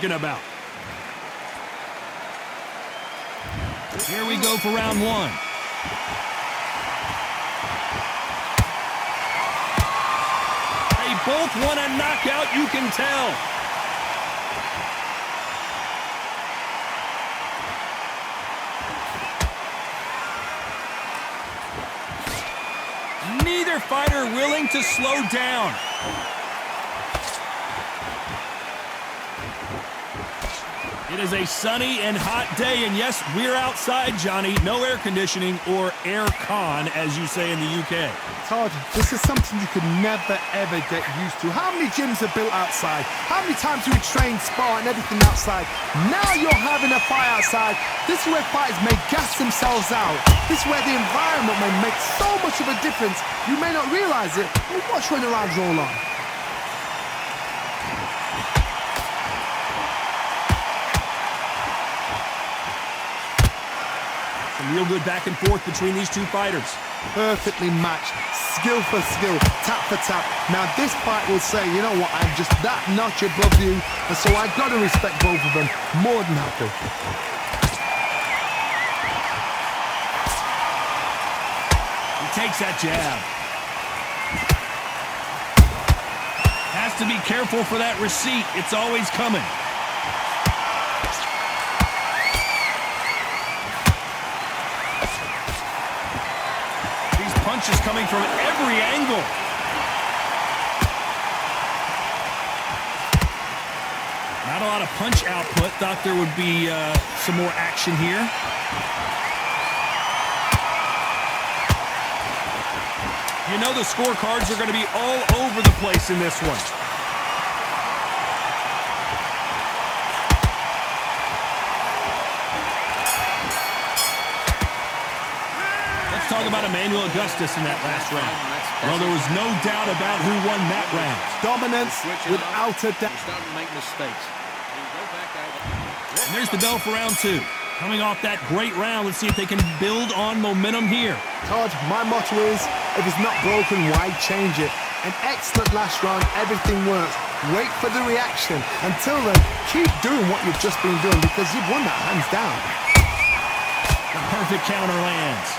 talking about. Here we go for round one. They both want a knockout, you can tell. Neither fighter willing to slow down. It is a sunny and hot day, and yes, we're outside, Johnny. No air conditioning or air con, as you say in the UK. Todd, this is something you could never, ever get used to. How many gyms are built outside? How many times do we train, spar, and everything outside? Now you're having a fight outside. This is where fighters may gas themselves out. This is where the environment may make so much of a difference. You may not realize it, but watch when the rounds roll on. Real good back and forth between these two fighters. Perfectly matched, skill for skill, tap for tap. Now this fight will say, you know what, I'm just that notch above you, and so I've got to respect both of them. More than happy. He takes that jab. Has to be careful for that receipt. It's always coming. Punches coming from every angle. Not a lot of punch output. Thought there would be some more action here. You know the scorecards are going to be all over the place in this one. Talk about Emmanuel Augustus in that last round. Well, there was no doubt about who won that round. Dominance without a doubt. And there's the bell for round two. Coming off that great round, let's see if they can build on momentum here. Todd, my motto is, if it's not broken, why change it? An excellent last round, everything works. Wait for the reaction. Until then, keep doing what you've just been doing because you've won that hands down. The perfect counter lands.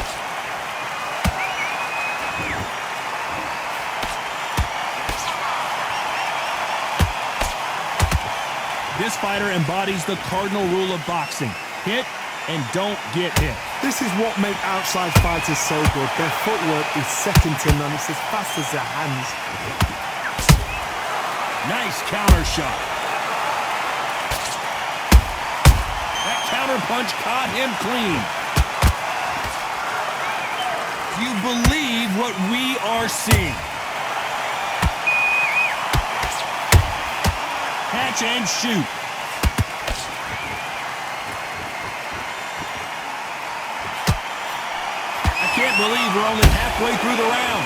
This fighter embodies the cardinal rule of boxing. Hit and don't get hit. This is what makes outside fighters so good. Their footwork is second to none. It's as fast as their hands. Nice counter shot. That counter punch caught him clean. Do you believe what we are seeing? Catch and shoot. I can't believe we're only halfway through the round.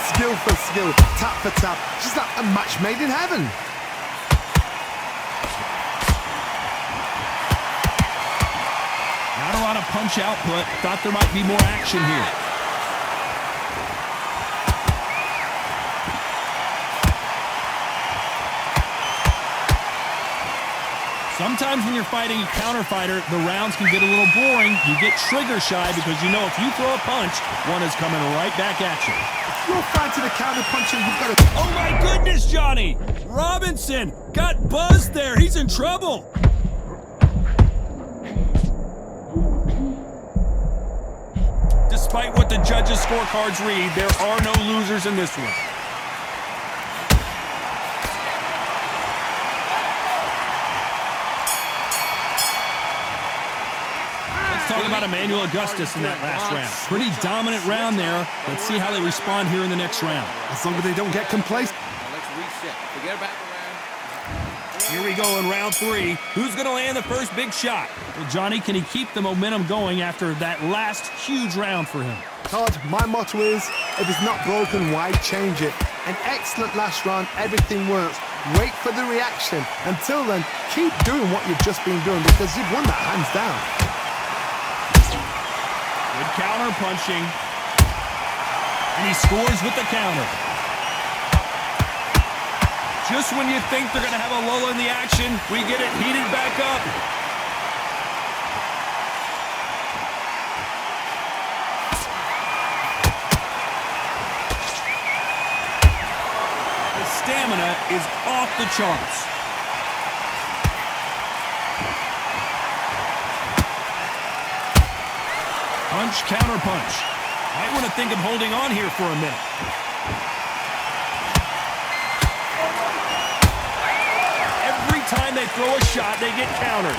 Skill for skill, tap for tap, just like a match made in heaven. Not a lot of punch output. Thought there might be more action here. Sometimes when you're fighting a counter fighter, the rounds can get a little boring. You get trigger shy because you know if you throw a punch, one is coming right back at you. If you're fighting a counter puncher, you've got to... Oh my goodness, Johnny! Robinson got buzzed there. He's in trouble. Despite what the judges' scorecards read, there are no losers in this one. Talk about Emmanuel Augustus in that last round. Pretty dominant round there. Let's see how they respond here in the next round. As long as they don't get complacent. Let's reset. Forget about the round. Here we go in round three. Who's going to land the first big shot? Well, Johnny, can he keep the momentum going after that last huge round for him? Todd, my motto is, if it's not broken, why change it? An excellent last round, everything works. Wait for the reaction. Until then, keep doing what you've just been doing because you've won that hands down. Good counter punching. And he scores with the counter. Just when you think they're going to have a lull in the action, we get it heated back up. The stamina is off the charts. Punch, counter punch. Might want to think of holding on here for a minute. Every time they throw a shot, they get countered.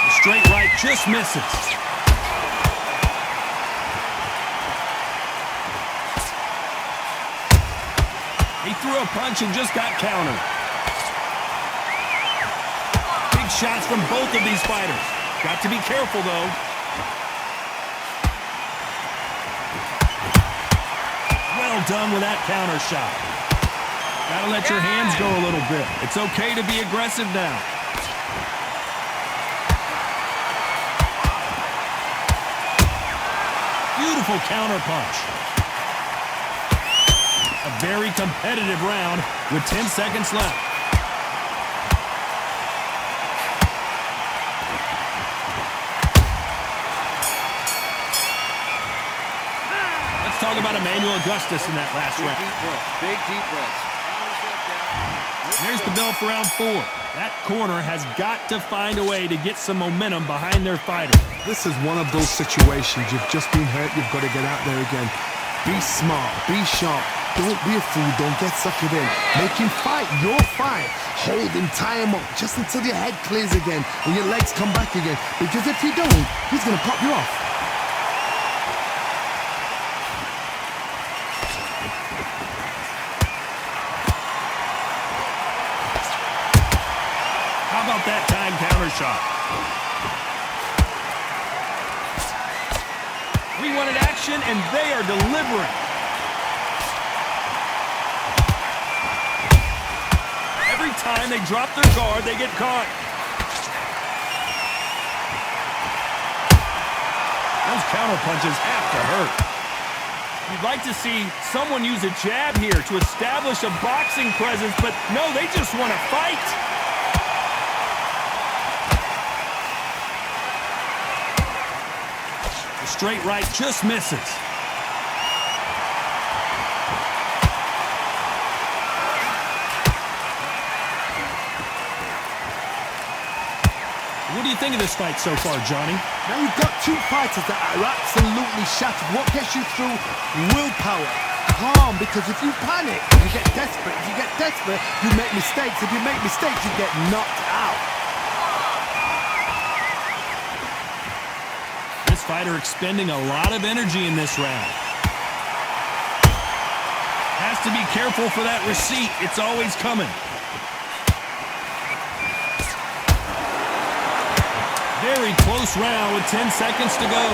The straight right just misses. He threw a punch and just got countered. Big shots from both of these fighters. Got to be careful, though. Well done with that counter shot. Gotta let your hands go a little bit. It's okay to be aggressive now. Beautiful counter punch. A very competitive round with 10 seconds left. Let's talk about Emmanuel Augustus in that last round. Big deep breaths. There's the bell for round 4. That corner has got to find a way to get some momentum behind their fighter. This is one of those situations. You've just been hurt. You've got to get out there again. Be smart. Be sharp. Don't be a fool. Don't get suckered in. Make him fight your fight. Hold him, tie him up, just until your head clears again and your legs come back again. Because if you don't, he's going to pop you off. How about that time counter shot? We wanted action, and they are delivering. Every time they drop their guard, they get caught. Those counter punches have to hurt. You'd like to see someone use a jab here to establish a boxing presence, but no, they just want to fight. The straight right just misses. What do you think of this fight so far, Johnny? Now you've got two fighters that are absolutely shattered. What gets you through? Willpower. Calm, because if you panic, you get desperate. If you get desperate, you make mistakes. If you make mistakes, you get knocked out. This fighter expending a lot of energy in this round. Has to be careful for that receipt. It's always coming. Very close round with 10 seconds to go.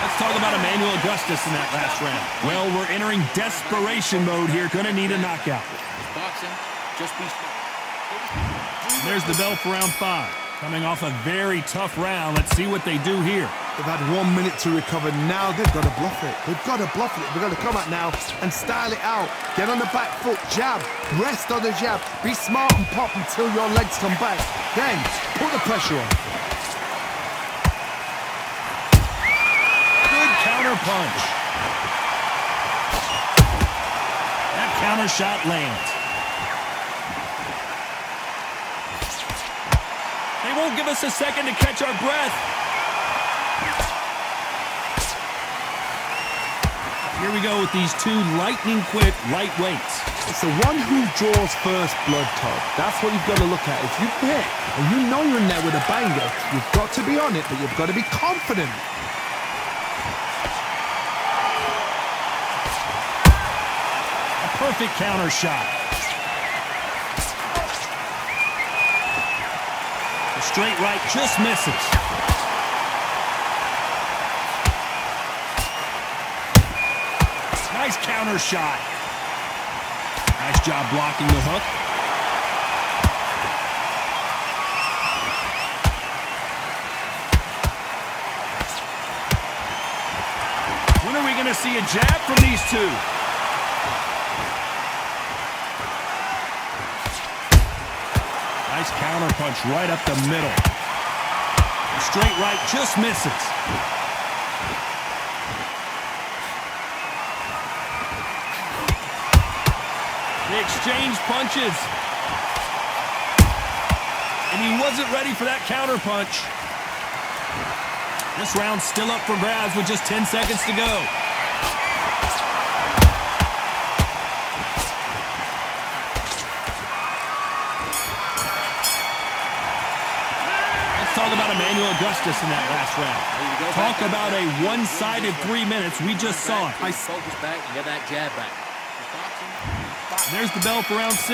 Let's talk about Emmanuel Augustus in that last round. Well, we're entering desperation mode here. Gonna need a knockout. Boxing, just be smart. There's the bell for round 5. Coming off a very tough round. Let's see what they do here. They've had 1 minute to recover. Now they've got to bluff it. They've got to bluff it. They've got to come out now and style it out. Get on the back foot, jab, rest on the jab. Be smart and pop until your legs come back. Then put the pressure on. Good counter punch. That counter shot lands. They won't give us a second to catch our breath. Here we go with these two lightning-quick lightweights. It's the one who draws first blood, Todd. That's what you've got to look at. If you pick and you know you're in there with a banger, you've got to be on it, but you've got to be confident. A perfect counter shot. The straight right just misses. Nice counter counter shot. Nice job blocking the hook. When are we going to see a jab from these two? Nice counter punch right up the middle. The straight right just misses. They exchange punches. And he wasn't ready for that counter punch. This round's still up for grabs with just 10 seconds to go. Let's talk about Emmanuel Augustus in that last round. Talk about a one-sided 3 minutes. We just saw it. Focus back and get that jab back. There's the bell for round 6.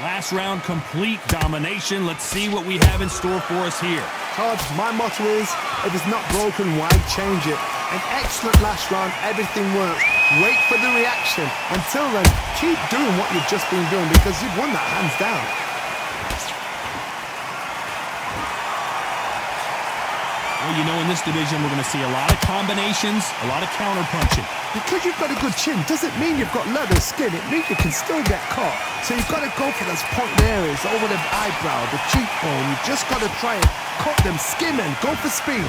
Last round, complete domination. Let's see what we have in store for us here. Todd, my motto is, if it's not broken, why change it? An excellent last round, everything works. Wait for the reaction. Until then, keep doing what you've just been doing because you've won that hands down. Well, you know, in this division, we're going to see a lot of combinations, a lot of counter punching. Because you've got a good chin doesn't mean you've got leather skin. It means you can still get caught. So you've got to go for those point areas, over the eyebrow, the cheekbone. You've just got to try and cut them, skim and go for speed.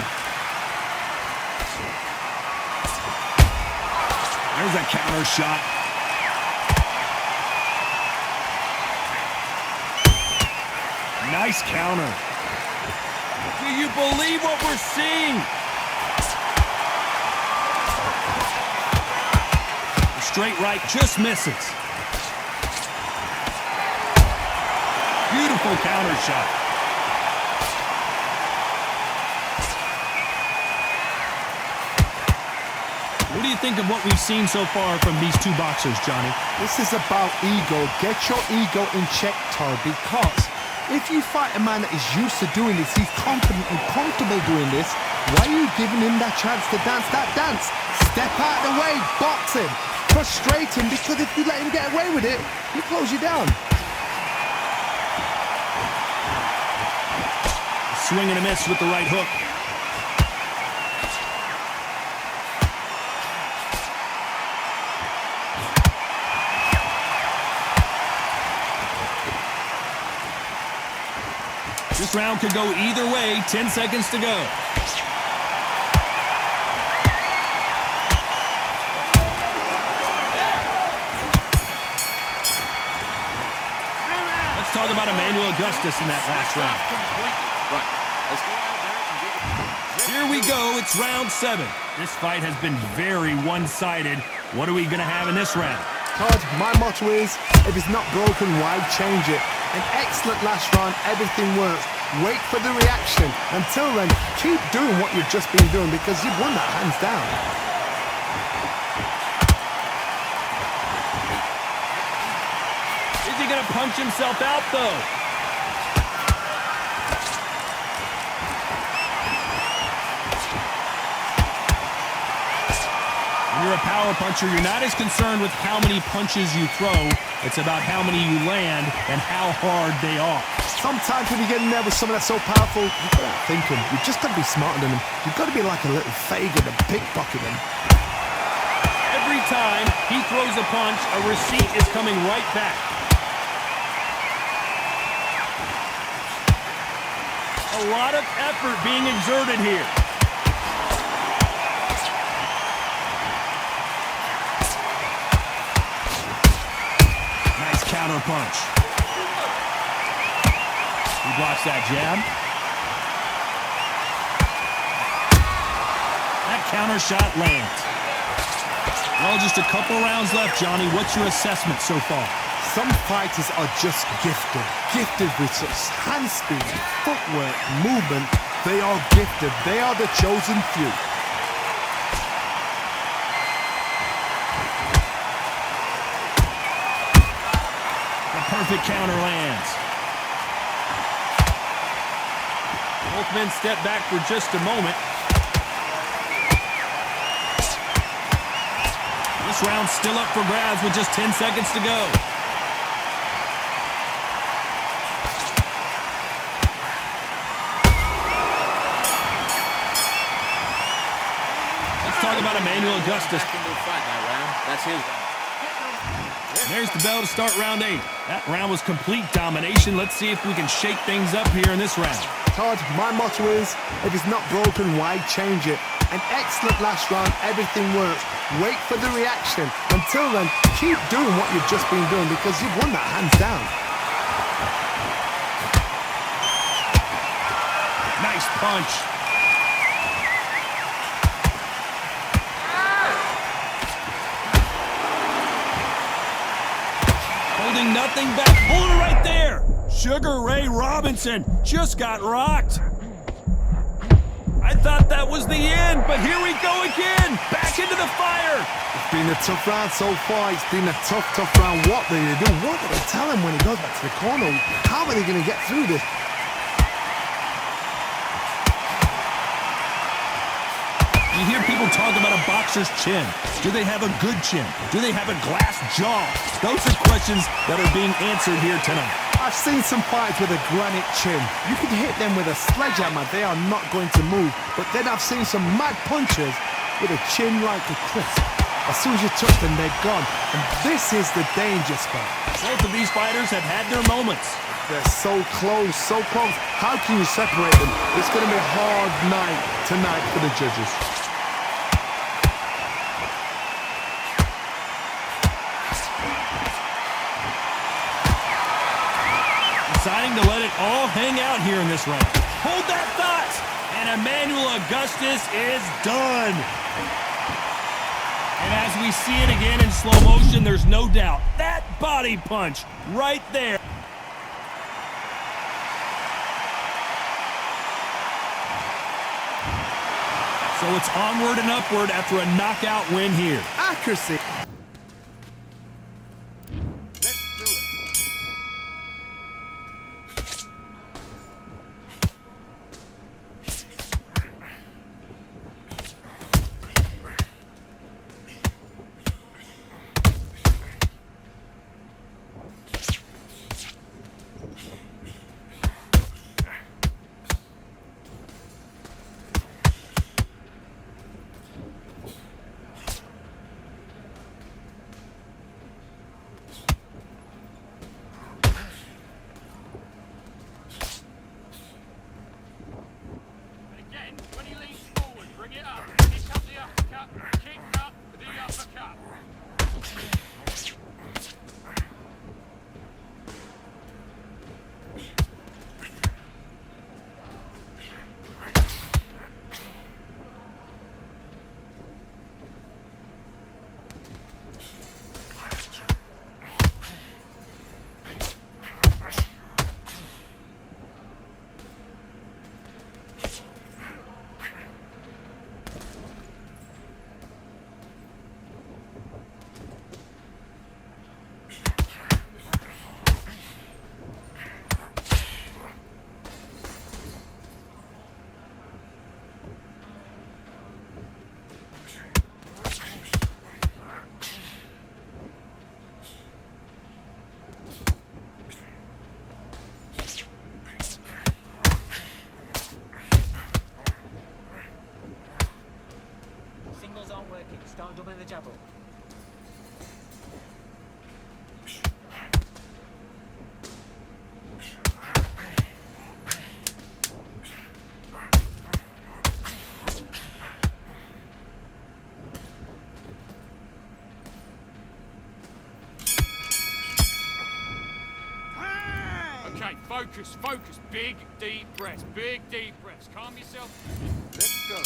There's a counter shot. Nice counter. Do you believe what we're seeing? The straight right just misses. Beautiful counter shot. What do you think of what we've seen so far from these two boxers, Johnny? This is about ego. Get your ego in check, Todd, because if you fight a man that is used to doing this, he's confident and comfortable doing this, why are you giving him that chance to dance that dance? Step out of the way, box him, frustrate him, because if you let him get away with it, he'll close you down. Swing and a miss with the right hook. This round could go either way. 10 seconds to go. Let's talk about Emmanuel Augustus in that last round. Right. Let's go out there and get it. Here we go. It's round 7. This fight has been very one-sided. What are we going to have in this round? Todd, my motto is, if it's not broken, why change it? An excellent last round, everything works. Wait for the reaction. Until then, keep doing what you've just been doing because you've won that hands down. Is he going to punch himself out, though? When you're a power puncher, you're not as concerned with how many punches you throw. It's about how many you land and how hard they are. Sometimes when you get in there with someone that's so powerful, you've got to think him. You've just got to be smarter than him. You've got to be like a little Fagin and pickpocket him. Every time he throws a punch, a receipt is coming right back. A lot of effort being exerted here. Nice counter punch. He blocks that jab. That counter shot lands. Well, just a couple rounds left, Johnny. What's your assessment so far? Some fighters are just gifted. Gifted with such hand speed, footwork, movement. They are gifted. They are the chosen few. The perfect counter lands. Both men step back for just a moment. This This round's still up for grabs with just 10 seconds to go. Let's talk about Emmanuel Augustus. That's his round. There's the bell to start round 8. That round was complete domination. Let's see if we can shake things up here in this round. Todd, my motto is, if it's not broken, why change it? An excellent last round, everything works. Wait for the reaction. Until then, keep doing what you've just been doing because you've won that hands down. Nice punch. Holding nothing back. Hold it right there. Sugar Ray Robinson just got rocked. I thought that was the end, but here we go again. Back into the fire. It's been a tough round so far. It's been a tough round. What do they do? What do they tell him when he goes back to the corner? How are they going to get through this? You hear people talk about a boxer's chin. Do they have a good chin? Do they have a glass jaw? Those are questions that are being answered here tonight. I've seen some fights with a granite chin. You can hit them with a sledgehammer. They are not going to move. But then I've seen some mad punchers with a chin like a crisp. As soon as you touch them, they're gone. And this is the danger spot. Both of these fighters have had their moments. They're so close, so close. How can you separate them? It's going to be a hard night tonight for the judges. Deciding to let it all hang out here in this round. Hold that thought! And Emmanuel Augustus is done. And as we see it again in slow motion, there's no doubt. That body punch right there. So it's onward and upward after a knockout win here. Accuracy. Start doubling the jabber. Okay, focus, focus. Big, deep breaths. Big, deep breaths. Calm yourself. Let's go.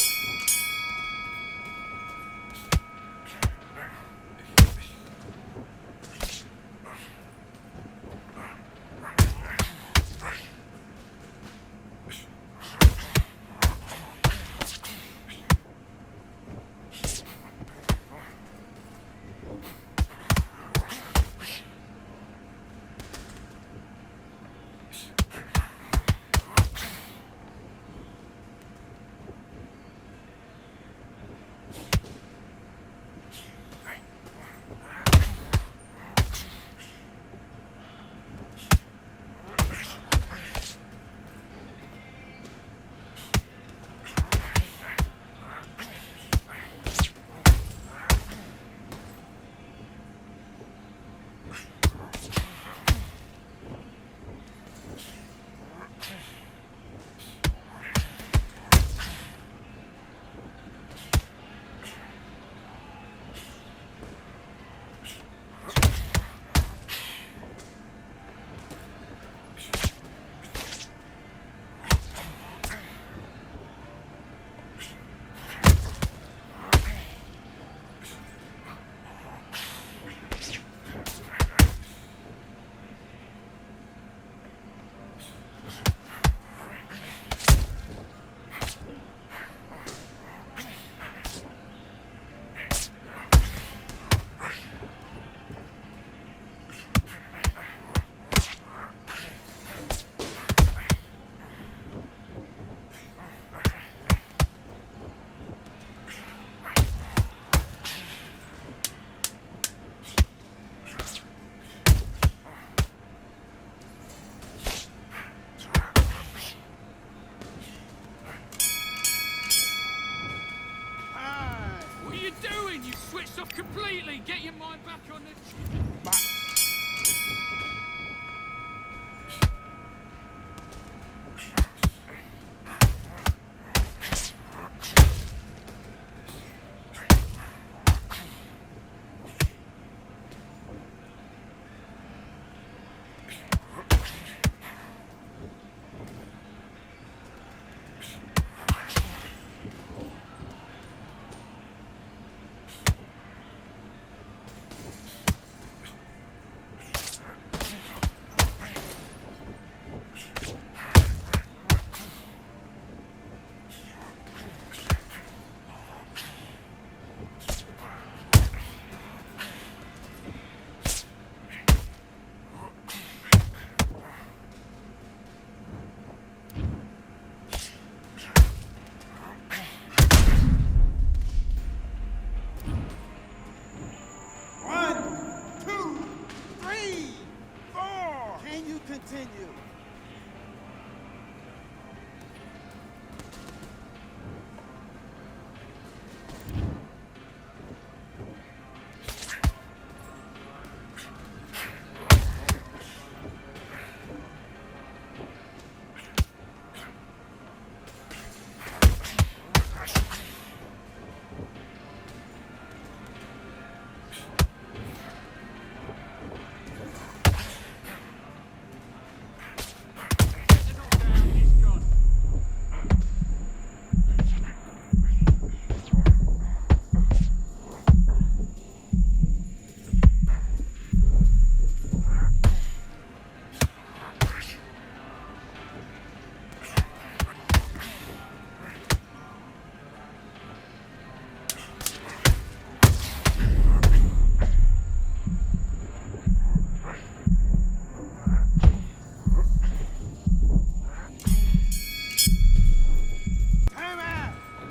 continue.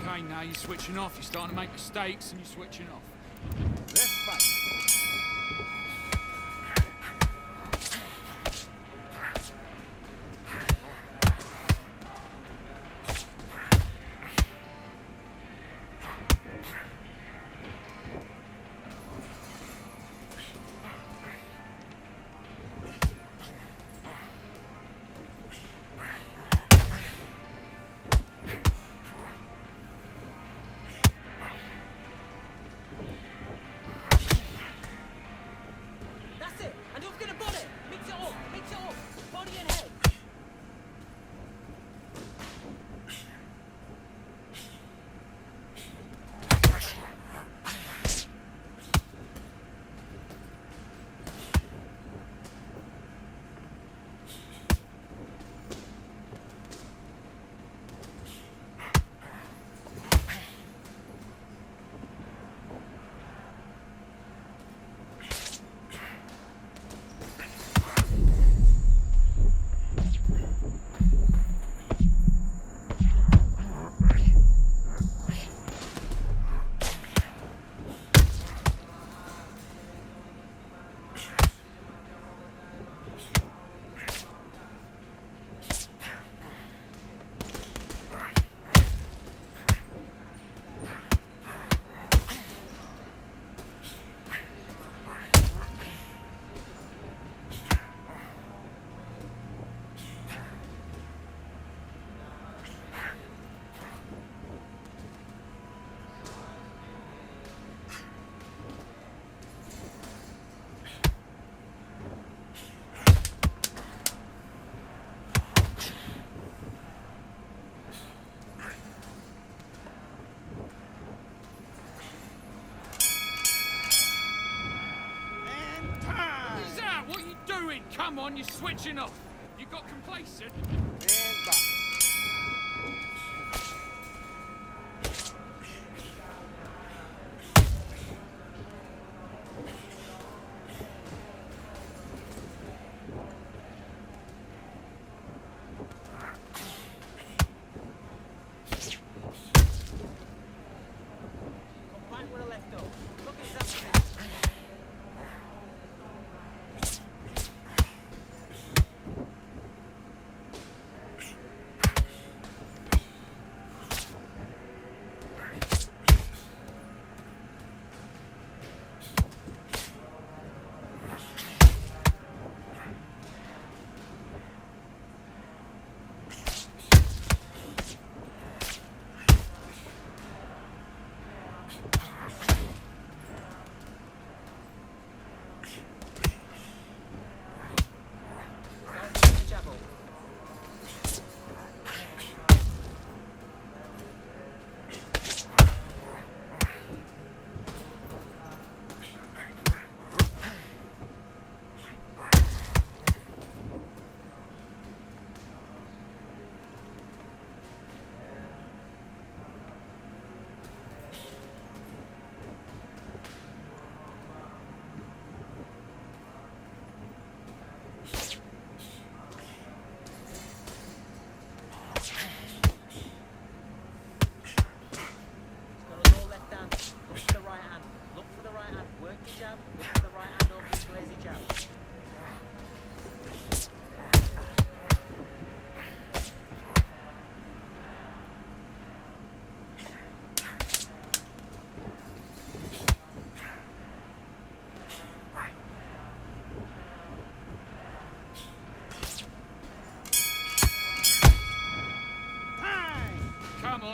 Okay, now you're switching off. You're starting to make mistakes and you're switching off. Let's fight. That's it. And don't forget a body. Mix it up. Mix it up. Body and head. And time. What's that? What are you doing? Come on, you're switching off. You got complacent. And back. Come back where I left off. Look at his abdomen.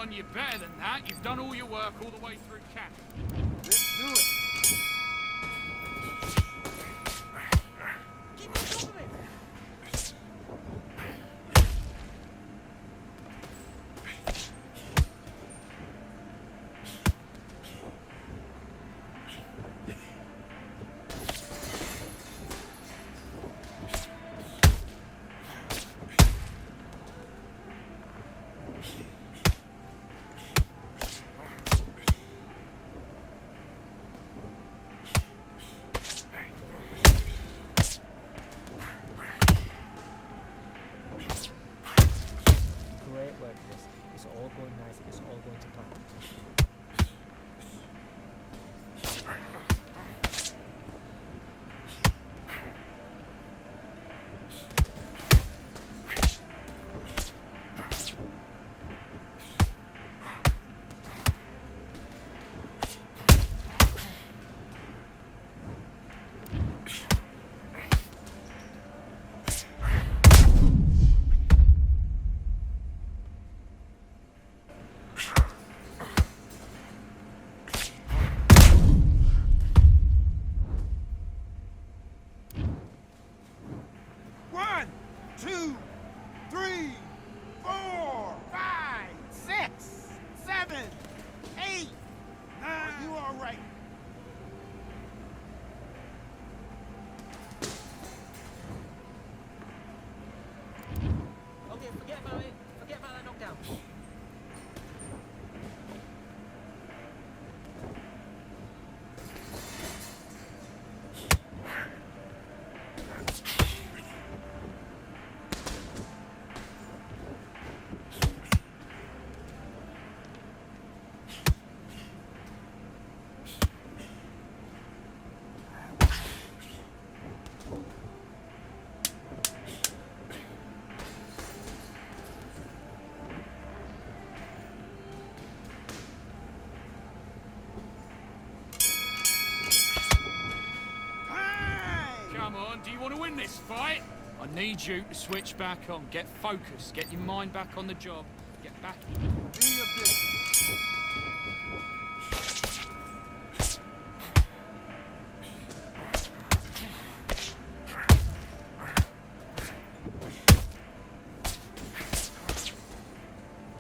on, you're better than that. You've done all your work all the way through camp. Let's do it. Keep on top of him. Great work, Chris. It's all going nice. It's all going to plan. One, two, three, 4, 5, 6, 7, 8, 9. Are you all right? Okay, forget about it. Forget about that knockdown. Time! Come on, do you want to win this fight? I need you to switch back on. Get focused. Get your mind back on the job. Get back. Do your business.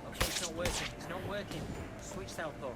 Okay, it's not working. It's not working. Switch southpaw.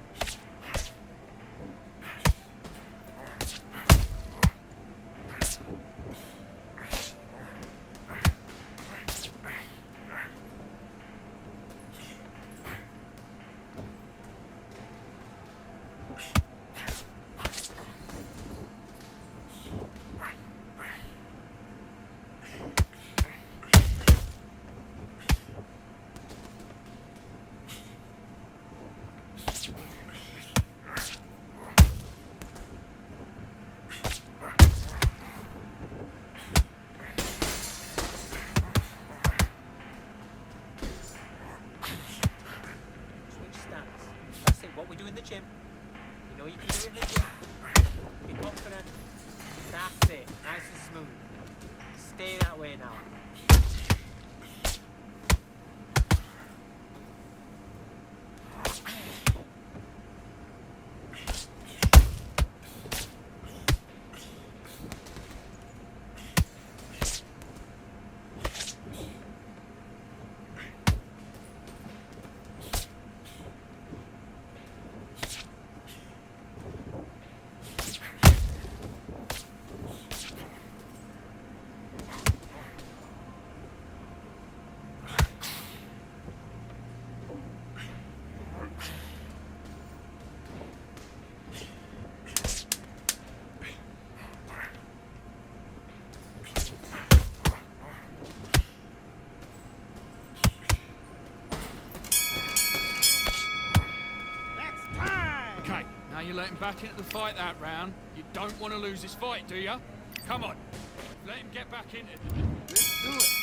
Switch stance. That's it. What we do in the gym. You know you can do it in the gym. Be confident. That's it. Nice and smooth. Stay that way now. That's time! Okay, now you're letting back into the fight that round. You don't want to lose this fight, do you? Come on. Let him get back into it. Let's do it.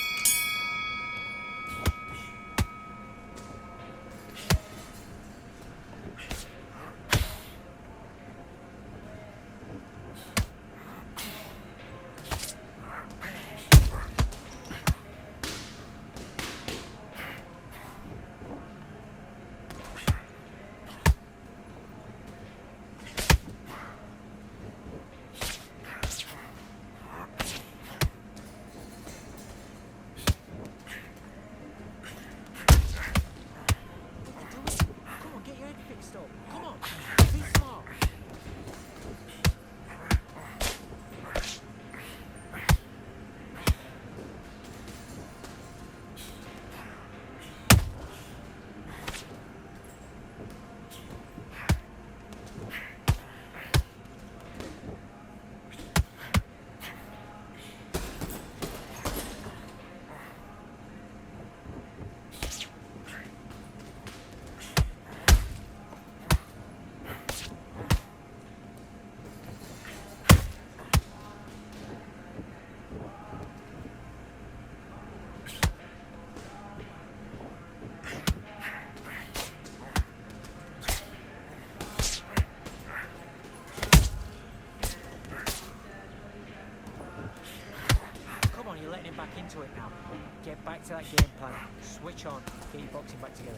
back to that game plan. Switch on. Get your boxing back together.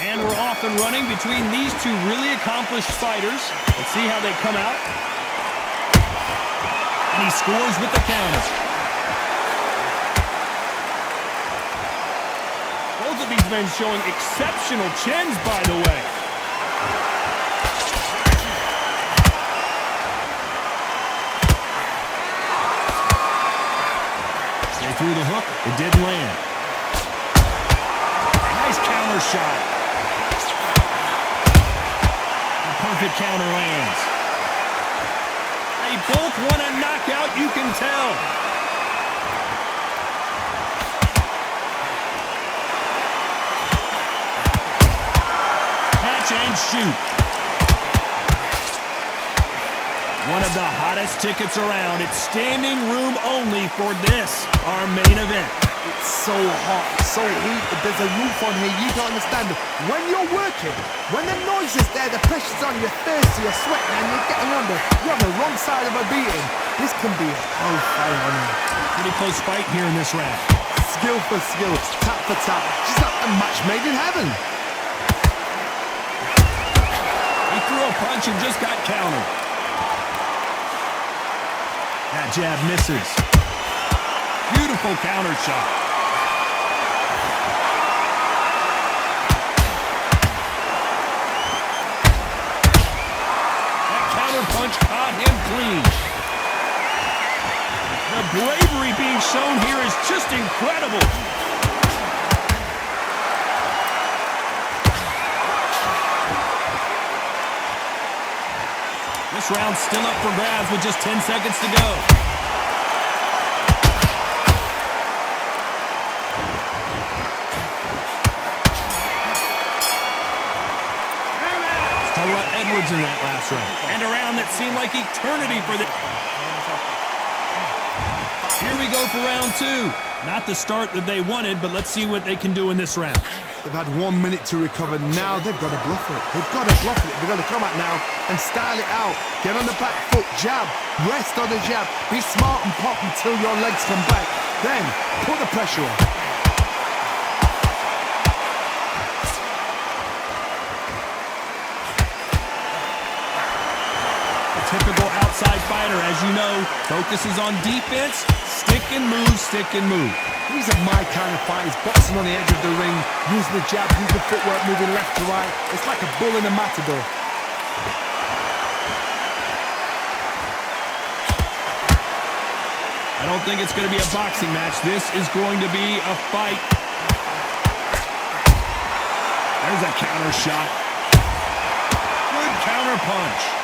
And we're off and running between these two really accomplished fighters. Let's see how they come out. And he scores with the counter. Both of these men showing exceptional chins, by the way. They threw the hook. It didn't land. Nice counter shot. Perfect counter lands. They both want a knockout, you can tell. Catch and shoot. One of the hottest tickets around. It's standing room only for this, our main event. It's so hot, so heat, there's a roof on here, you don't understand. When you're working, when the noise is there, the pressure's on, you're thirsty, you're sweating, and you're getting under. You're on the wrong side of a beating. This can be hellfire on you. Pretty close fight here in this round. Skill for skill, tap for tap. She's like a match made in heaven. He threw a punch and just got countered. That jab misses. Beautiful counter shot. That counter punch caught him clean. The bravery being shown here is just incredible. This round's still up for grabs with just 10 seconds to go. Edwards in that last round. And a round that seemed like eternity for the... Here we go for round two. Not the start that they wanted, but let's see what they can do in this round. They've had 1 minute to recover. Now they've got to bluff it. They've got to bluff it. They've got to come out now and style it out. Get on the back foot, jab, rest on the jab. Be smart and pop until your legs come back. Then put the pressure on. Typical outside fighter, as you know, focuses on defense, stick and move, stick and move. These are my kind of fighters, boxing on the edge of the ring, using the jab, using the footwork, moving left to right. It's like a bull in a matador. I don't think it's going to be a boxing match. This is going to be a fight. There's a counter shot. Good counter punch.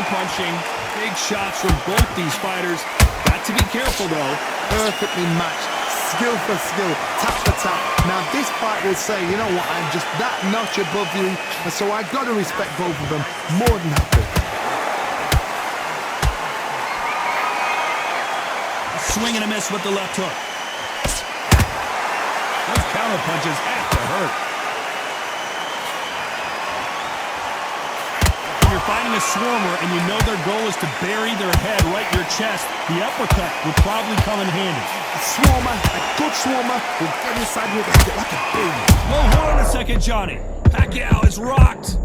Punching, big shots from both these fighters. Got to be careful though. Perfectly matched, skill for skill, tap for tap. Now this fight will say, you know what, I'm just that notch above you, and so I've got to respect both of them more than happy. A swing and a miss with the left hook. Those counter punches have to hurt. You're fighting a swarmer and you know their goal is to bury their head right in your chest, the uppercut would probably come in handy. A swarmer, a good swarmer, will get inside your head like a bee. Well, hold on a second, Johnny. Pacquiao is rocked.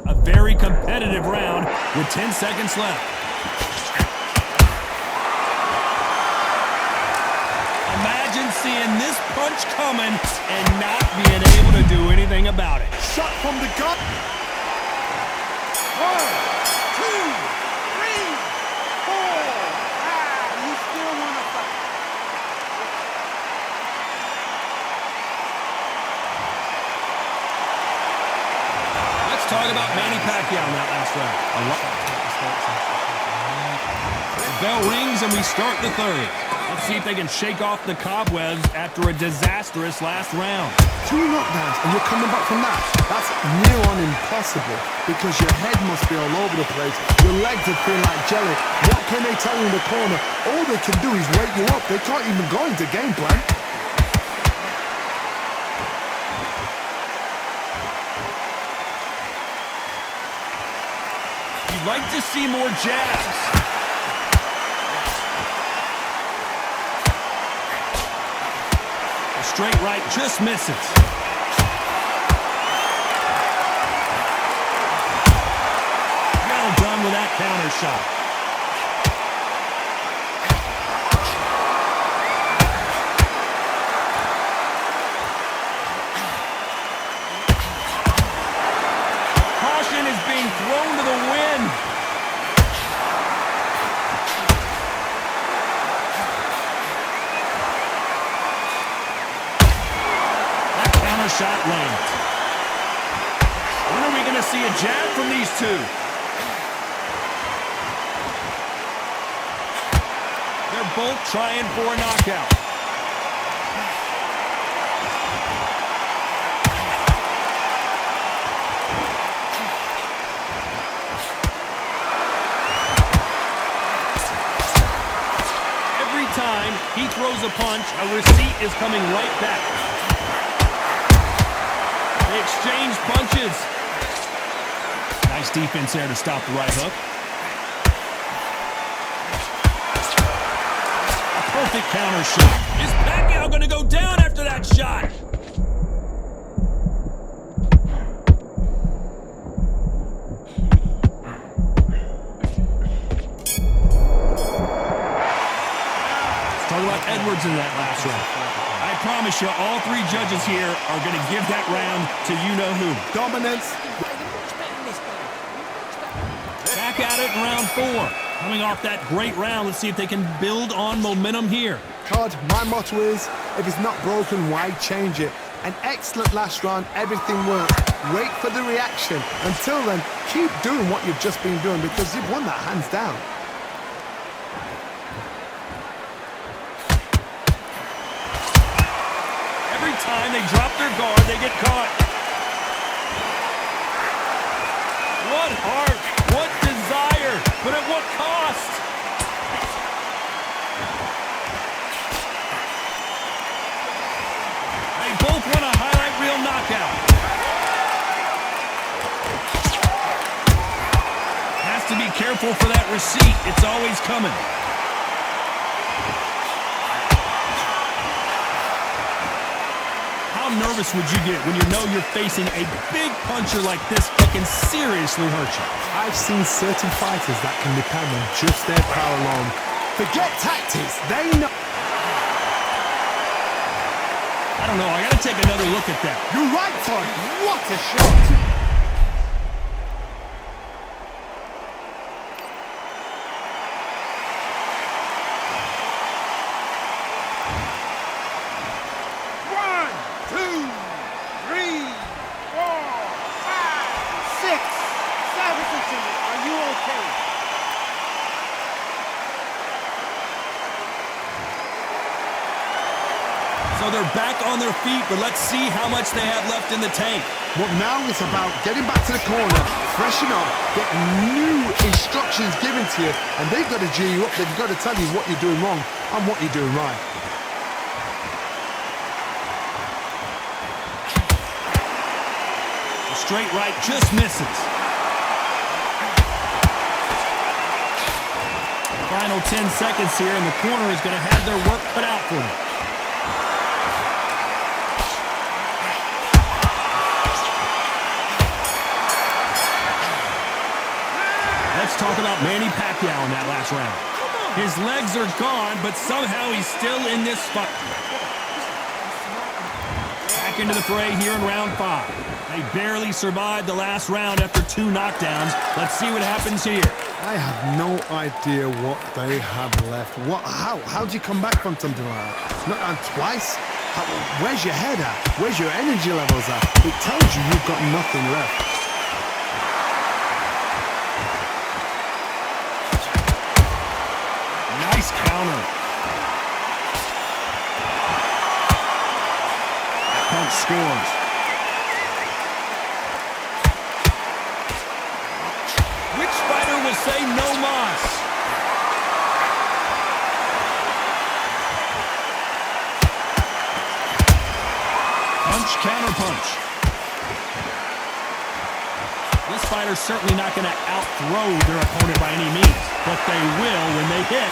A very competitive round with 10 seconds left. Seeing this punch coming and not being able to do anything about it. Shot from the gut. 1, 2, 3, 4. You still want to fight. about Manny Pacquiao in that last round? The bell rings and we start the third. Let's see if they can shake off the cobwebs after a disastrous last round. 2 knockdowns and you're coming back from that. That's near on impossible because your head must be all over the place. Your legs are feeling like jelly. What can they tell you in the corner? All they can do is wake you up. They can't even go into game plan. You'd like to see more jabs. A straight right just misses. Well done with that counter shot. Caution is being thrown to the wind. Shot lands. When are we going to see a jab from these two? They're both trying for a knockout. Every time he throws a punch, a receipt is coming right back. They exchange punches. Nice defense there to stop the right hook. A perfect counter shot. Is Pacquiao going to go down after that shot? Let's talk about Edwards in that last round. I promise you, all 3 judges here are going to give that round to you-know-who. Dominance. Back at it in round 4. Coming off that great round, let's see if they can build on momentum here. Todd, my motto is, if it's not broken, why change it? An excellent last round, everything worked. Wait for the reaction. Until then, keep doing what you've just been doing because you've won that hands down. Every time they drop their guard, they get caught. What heart, what desire, but at what cost? They both want a highlight reel knockout. Has to be careful for that receipt. It's always coming. How nervous would you get when you know you're facing a big puncher like this that can seriously hurt you? I've seen certain fighters that can depend on just their power alone. Forget tactics, they know. I don't know, I gotta take another look at that. You're right, Todd. What a shot. So they're back on their feet, but let's see how much they have left in the tank. Well, now it's about getting back to the corner, freshen up, get new instructions given to you, and they've got to G you up. They've got to tell you what you're doing wrong and what you're doing right. The straight right just misses. Final 10 seconds here, and the corner is going to have their work cut out for them. Let's talk about Manny Pacquiao in that last round. His legs are gone, but somehow he's still in this spot. Back into the fray here in round 5. They barely survived the last round after 2 knockdowns. Let's see what happens here. I have no idea what they have left. How do you come back from something like that? Not on twice? Where's your head at? Where's your energy levels at? It tells you you've got nothing left. counter. Punch scores. Which fighter will say no mas? Punch, counter punch. This fighter's certainly not going to out-throw their opponent by any means, but they will, when they hit,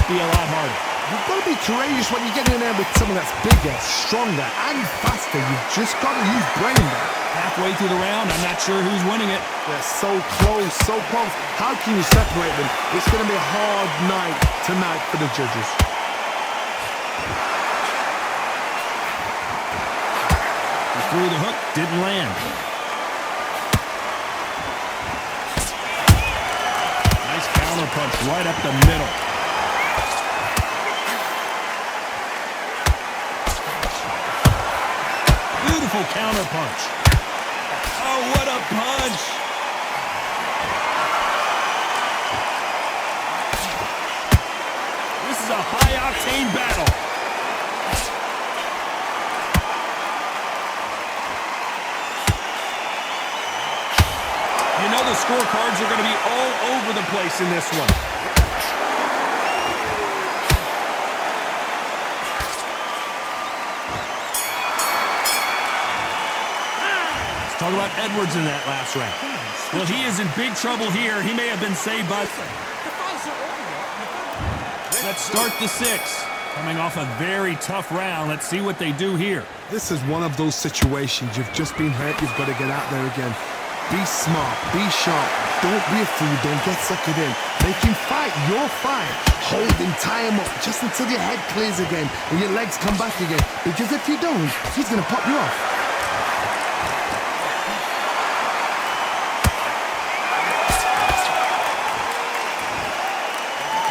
be a lot harder. You've got to be courageous when you get in there with someone that's bigger, stronger, and faster. You've just got to use brain there. Halfway through the round, I'm not sure who's winning it. They're so close, so close. How can you separate them? It's going to be a hard night tonight for the judges. He threw the hook, didn't land. Nice counter punch right up the middle. Beautiful counter punch. Oh, what a punch! This is a high-octane battle. You know the scorecards are going to be all over the place in this one. Talk about Edwards in that last round. Well, he is in big trouble here. He may have been saved by... Let's start the sixth. Coming off a very tough round. Let's see what they do here. This is one of those situations. You've just been hurt. You've got to get out there again. Be smart. Be sharp. Don't be a fool. Don't get suckered in. Make him fight your fight. Hold him. Tie him up just until your head clears again and your legs come back again. Because if you don't, he's going to pop you off.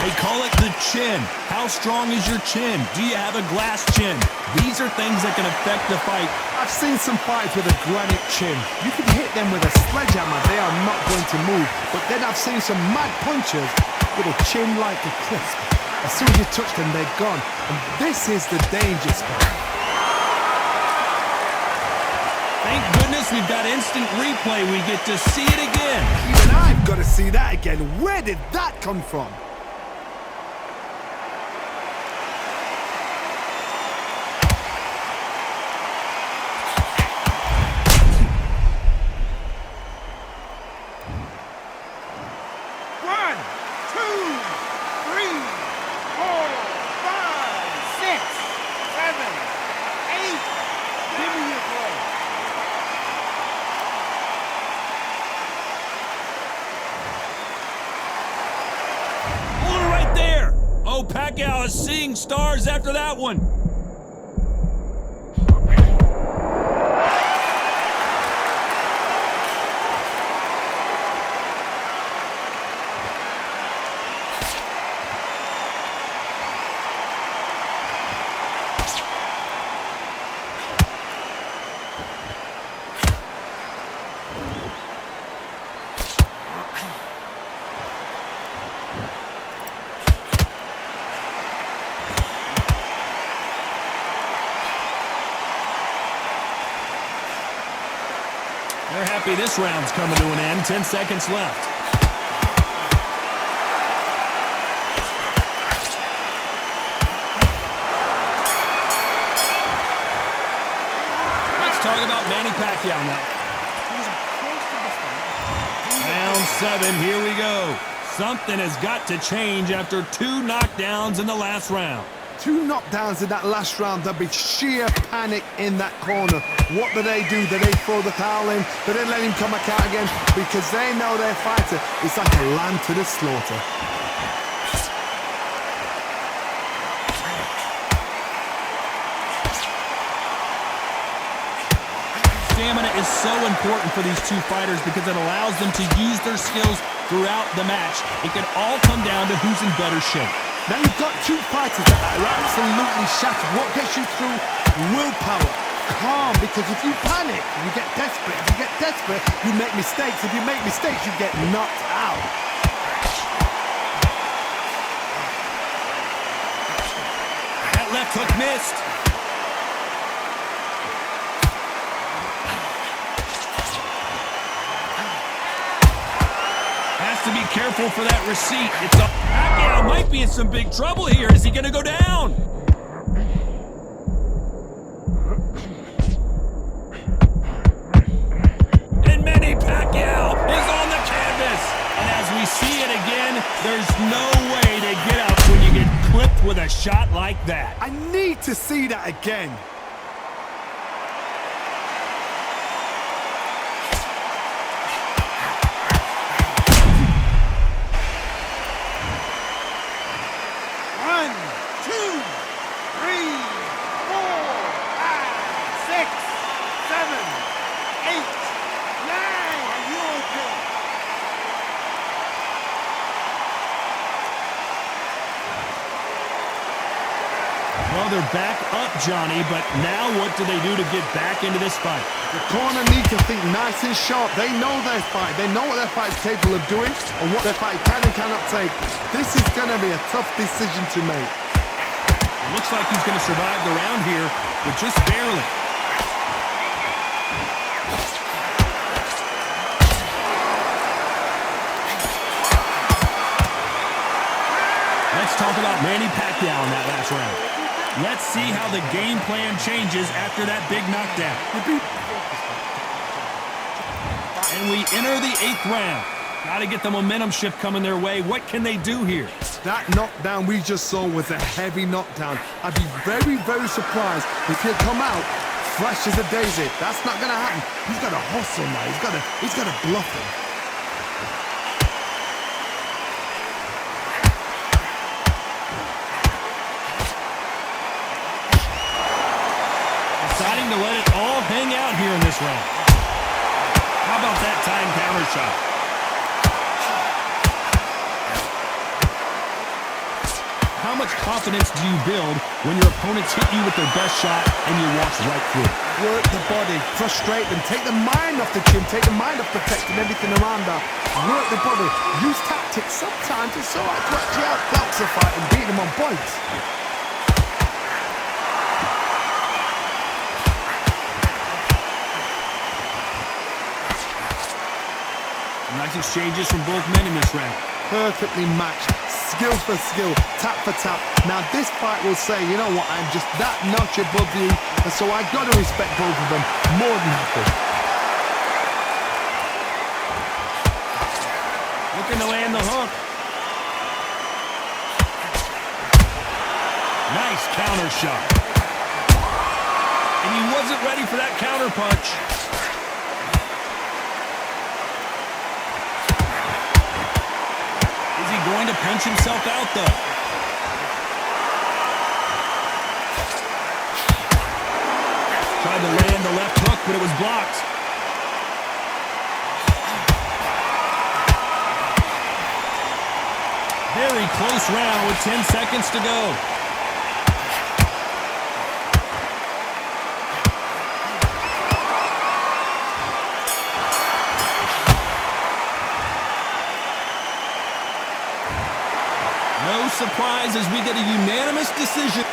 They call it the chin. How strong is your chin? Do you have a glass chin? These are things that can affect the fight. I've seen some fights with a granite chin. You can hit them with a sledgehammer. They are not going to move. But then I've seen some mad punchers with a chin like a crisp. As soon as you touch them, they're gone. And this is the danger spot. Thank goodness we've got instant replay. We get to see it again. Even I've got to see that again. Where did that come from? Pacquiao is seeing stars after that one. They're happy this round's coming to an end. 10 seconds left. Let's talk about Manny Pacquiao now. Round 7, here we go. Something has got to change after 2 knockdowns in the last round. 2 knockdowns in that last round. There'll be sheer panic in that corner. What do? Do they throw the towel in? Do they let him come back out again? Because they know their fighter is like a lamb to the slaughter. Stamina is so important for these 2 fighters because it allows them to use their skills throughout the match. It can all come down to who's in better shape. Now you've got 2 fighters that are absolutely shattered. What gets you through? Willpower. Calm, because if you panic, you get desperate. If you get desperate, you make mistakes. If you make mistakes, you get knocked out. left hook missed. Has to be careful for that receipt. It's a Pacquiao might be in some big trouble here. Is he going to go down? And Manny Pacquiao is on the canvas. And as we see it again, there's no way to get up when you get clipped with a shot like that. I need to see that again. One, two, three, four, five, six, seven, eight, nine. Are you okay? Well, they're back up, Johnny, but now what do they do to get back into this fight? The corner need to think nice and sharp. They know their fight. They know what their fight's capable of doing and what their fight can and cannot take. This is going to be a tough decision to make. It looks like he's going to survive the round here, but just barely. Let's talk about Manny Pacquiao in that last round. Let's see how the game plan changes after that big knockdown. And we enter the 8th round. Got to get the momentum shift coming their way. What can they do here? That knockdown we just saw was a heavy knockdown. I'd be very, very surprised if he'll come out fresh as a daisy. That's not going to happen. He's got to hustle now. He's got to bluff him. Deciding to let it all hang out here in this round. How about that time counter shot? How much confidence do you build when your opponents hit you with their best shot and you walk right through it? Work the body, frustrate them, take the mind off the chin, take the mind off protecting everything around that. Work the body, use tactics. Sometimes it's all right to actually outbox a fight and beat them on points. Nice exchanges from both men in this round. Perfectly matched, skill for skill, tap for tap. Now this fight will say, you know what, I'm just that notch above you, and so I got to respect both of them more than happy. Looking to land the hook. Nice counter shot. And he wasn't ready for that counter punch. Going to punch himself out, though. Tried to land the left hook, but it was blocked. Very close round with 10 seconds to go. No surprise as we get a unanimous decision.